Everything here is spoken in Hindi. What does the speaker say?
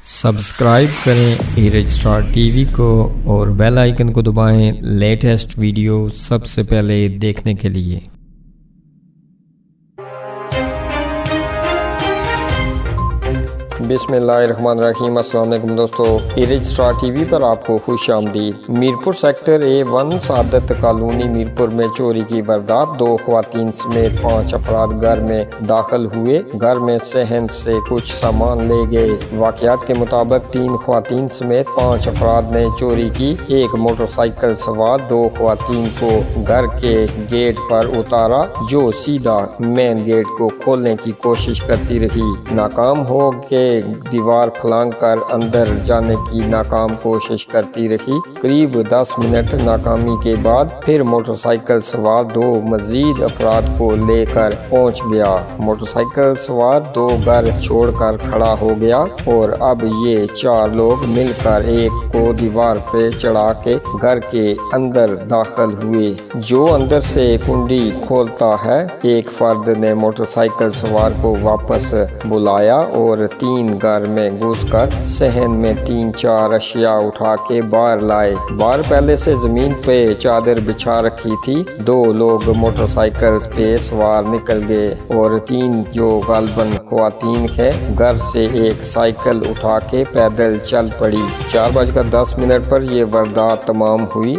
सब्सक्राइब करें ई रजिस्ट्रार टीवी को और बेल आइकन को दबाएं लेटेस्ट वीडियो सबसे पहले देखने के लिए। बिस्मिल्लाहिर्रहमानिर्रहीम। अस्सलाम वालेकुम दोस्तों, ई रजिस्ट्रार टीवी पर आपको खुश आमदीद। मीरपुर सेक्टर A1 सादत कॉलोनी मीरपुर में चोरी की वारदात। 2 ख्वातीन समेत 5 अफराद घर में दाखिल हुए। घर में सहन से कुछ सामान ले गए। वाक़यात के मुताबिक 3 ख्वातीन समेत 5 अफराद ने चोरी की। एक मोटरसाइकिल सवार 2 ख्वातीन को घर के गेट पर उतारा, जो सीधा मेन गेट को खोलने की कोशिश करती रही। नाकाम हो के दीवार फलांग कर अंदर जाने की नाकाम कोशिश करती रही। करीब 10 मिनट नाकामी के बाद फिर मोटरसाइकिल सवार 2 मजीद अफराद को लेकर पहुंच गया। मोटरसाइकिल सवार 2 घर छोड़कर खड़ा हो गया और अब ये 4 लोग मिलकर एक को दीवार पे चढ़ा के घर के अंदर दाखिल हुए। जो अंदर से कुंडी खोलता है, एक फर्द ने मोटरसाइकिल सवार को वापस बुलाया और 3 घर में घुसकर सहन में 3-4 अशिया उठा के बाहर लाए। बाहर पहले से जमीन पे चादर बिछा रखी थी। 2 लोग मोटरसाइकिल पे सवार निकल गए और 3 जो गालबन ख्वातीन है, घर से एक साइकिल उठा के पैदल चल पड़ी। 4:10 पर यह वारदात तमाम हुई।